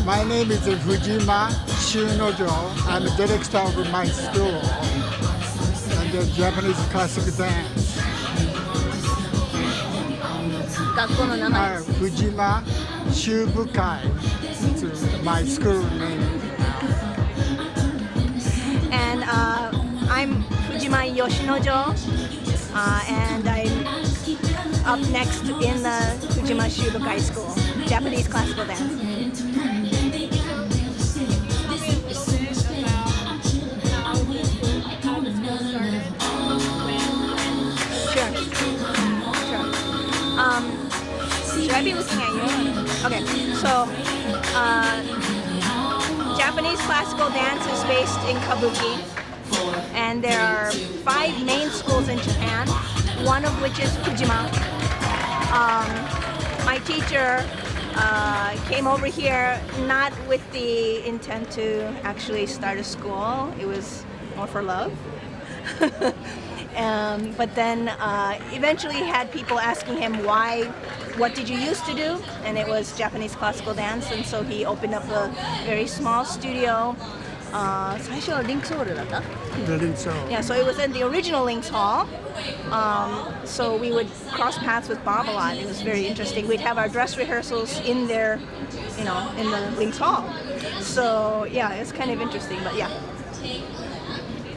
My name is Fujima Shunojo. I'm the director of my school and the Japanese classical dance. 学校の名前。Fujima Shubukai. It's my school name. And I'm Fujima Yoshinojo, and I'm up next in the Fujima Shubukai School, Japanese classical dance. Should I be looking at you? Okay, so Japanese classical dance is based in Kabuki, and there are 5 main schools in Japan, one of which is Fujima. My teacher came over here not with the intent to actually start a school, it was more for love. But then eventually had people asking him what did you used to do? And it was Japanese classical dance, and so he opened up a very small studio. 最初はリンクスホールだった? The Links Hall. Yeah, so it was in the original Links Hall. So we would cross paths with Bob a lot. It was very interesting. We'd have our dress rehearsals in there, in the Links Hall. So yeah, it's kind of interesting, but yeah. Can you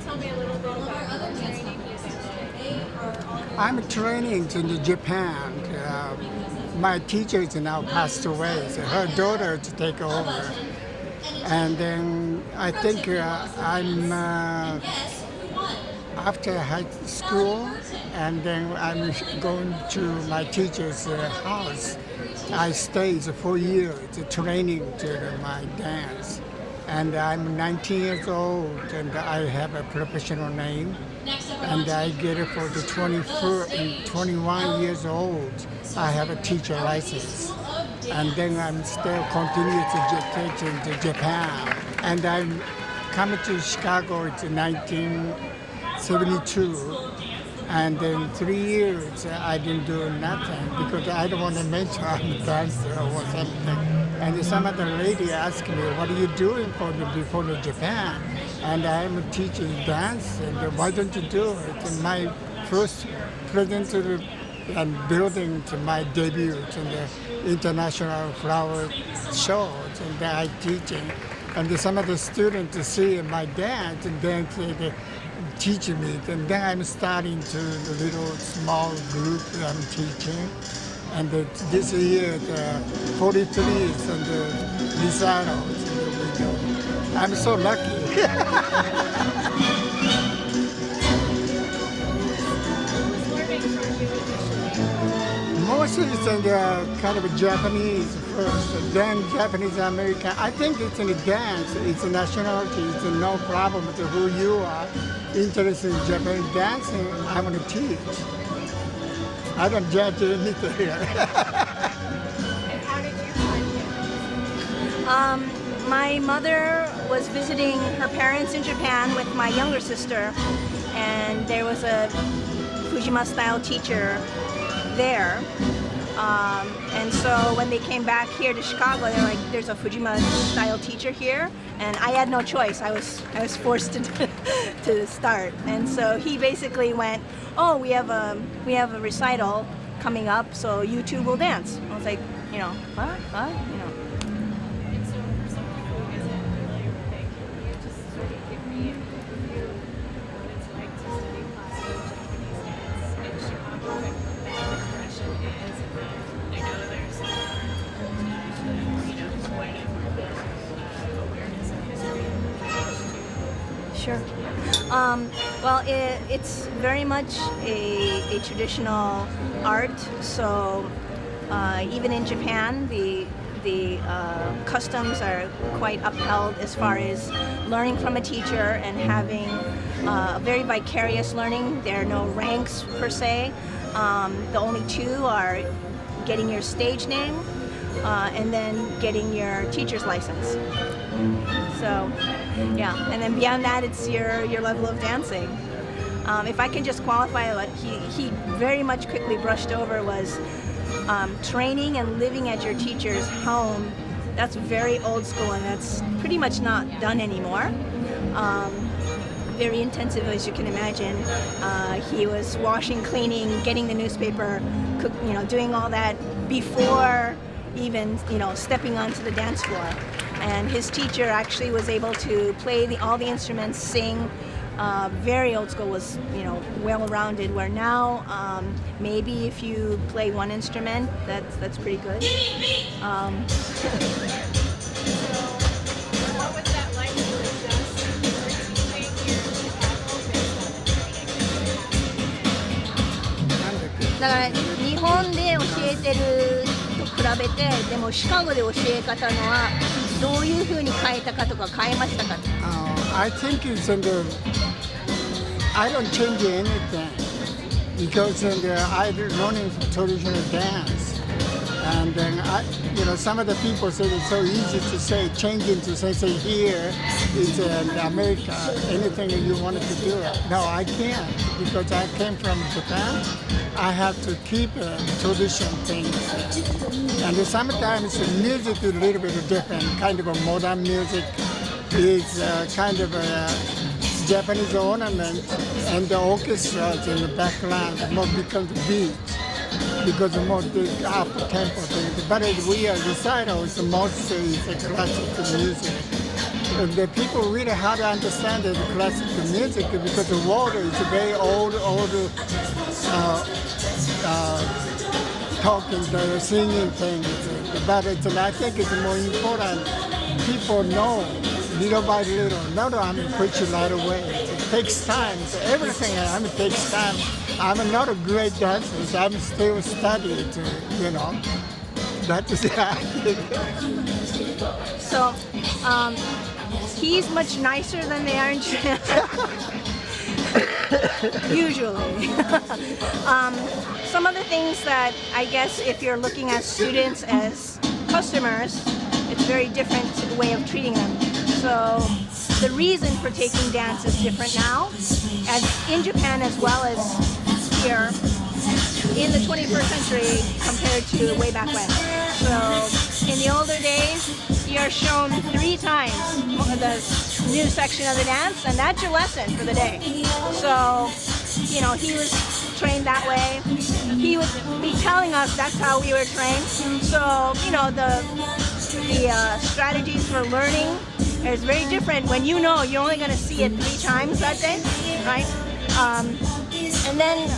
tell me a little bit about the training? I'm training in Japan. My teacher is now passed away, so her daughter to take over. And then I think I'm after high school, and then I'm going to my teacher's house. I stayed 4 years training to my dance. And I'm 19 years old, and I have a professional name. And I get it for the 21 years old. I have a teacher license. And then I'm still continue to teach in Japan. And I'm coming to Chicago in 1972. And in 3 years, I didn't do nothing because I don't want to mention I'm a dancer or something. And some other lady asked me, what are you doing before Japan? And I'm teaching dance, and why don't you do it? And my first present and building to my debut in the International Flower Show, and I teaching. And some of the students see my dance, and then they teach me. And then I'm starting to the little small group I'm teaching. And this year, the 43 is on the recitals. I'm so lucky. Mostly it's in the kind of Japanese first, then Japanese American. I think it's in the dance, it's a nationality, it's no problem to who you are. Interested in Japanese dancing, I want to teach. I don't judge anything here. And how did you find it? My mother was visiting her parents in Japan with my younger sister, and there was a Fujima-style teacher there. And so when they came back here to Chicago, they were like, "There's a Fujima-style teacher here," and I had no choice. I was forced to start. And so he basically went, "Oh, we have a recital coming up, so you two will dance." I was like, what? And so for some people who isn't familiar with it, can you just sort of give me an overview of what it's like to study classical Japanese dance in Chicago, and what that progression is? And I know there's quite a awareness of history in regards to. Sure. Well, it's very much a traditional art. So even in Japan, the customs are quite upheld as far as learning from a teacher and having very vicarious learning. There are no ranks per se. The only two are getting your stage name and then getting your teacher's license. So, yeah, and then beyond that, it's your level of dancing. If I can just qualify what he very much quickly brushed over was training and living at your teacher's home that's very old school, and that's pretty much not done anymore. Very intensive, as you can imagine. He was washing, cleaning, getting the newspaper, doing all that before even stepping onto the dance floor. And his teacher actually was able to play all the instruments, sing. Very old school, was well-rounded. Where now maybe if you play one instrument, that's pretty good. What was that like to adjust your teaching here in Chicago based on the training that you had? だから日本で教えてると比べて、でもシカゴで教え方のはどういう風に変えたかとか変えましたか？ I think it's in the. I don't change anything because I'm learning traditional dance, and then some of the people say it's so easy to say changing to say here is in America. Anything that you wanted to do, no, I can't because I came from Japan. I have to keep traditional things, and sometimes the music is a little bit different. Kind of a modern music is kind of a Japanese ornament, and the orchestra is in the background more becomes beat because of more the up tempo things. But we are recitals, mostly it's classical music. And the people really hard to understand the classical music because the water is very old talking, the singing things. But I think it's more important. People know little by little. Not I'm preaching right away. It takes time. So everything takes time. I'm not a great dancer. So I'm still studying. That is So he's much nicer than they are in Japan. Usually. Some of the things that I guess if you're looking at students as customers, it's a very different way of treating them. So the reason for taking dance is different now, as in Japan as well as here in the 21st century compared to way back when. So in the older days, you're shown 3 times the new section of the dance, and that's your lesson for the day. So, he was trained that way. He would be telling us that's how we were trained. So, the strategies for learning is very different when you're only going to see it 3 times that day, right? And then,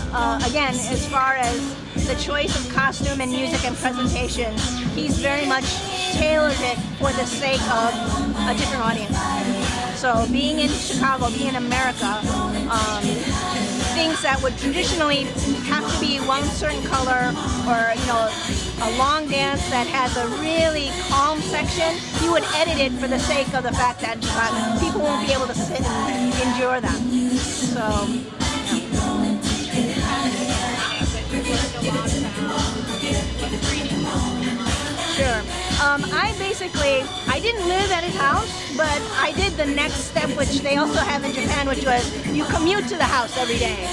again, as far as the choice of costume and music and presentation, he's very much tailored it for the sake of a different audience. So being in Chicago, being in America, things that would traditionally have to be one certain color, or a long dance that has a really calm section, he would edit it for the sake of the fact that people won't be able to sit and endure that. So. Sure. I didn't live at his house, but I did the next step, which they also have in Japan, which was you commute to the house every day.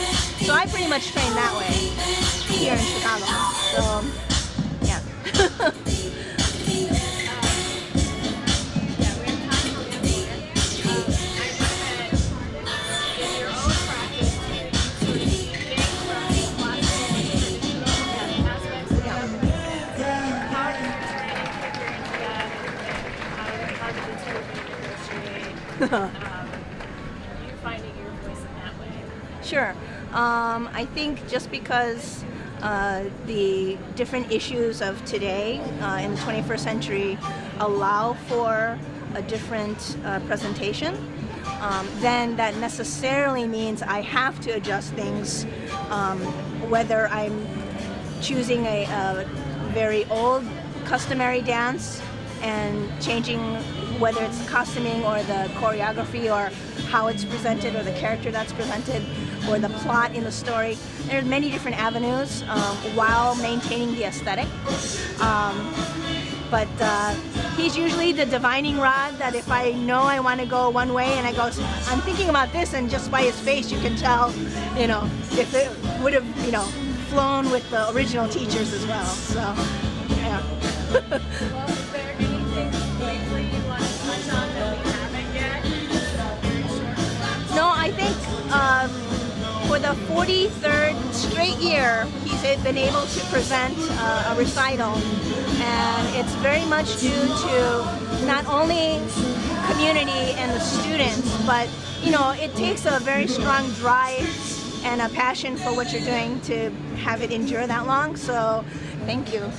So I pretty much trained that way here in Chicago. So, yeah. You're finding your voice in that way. Sure. I think just because the different issues of today in the 21st century allow for a different presentation, then that necessarily means I have to adjust things, whether I'm choosing a very old customary dance and changing whether it's costuming or the choreography or how it's presented or the character that's presented or the plot in the story. There's many different avenues while maintaining the aesthetic. But he's usually the divining rod that if I know I want to go one way and I go, I'm thinking about this, and just by his face you can tell, if it would have, flown with the original teachers as well. So, yeah. Well, is there anything the 43rd straight year he's been able to present a recital, and it's very much due to not only community and the students, but it takes a very strong drive and a passion for what you're doing to have it endure that long. So thank you.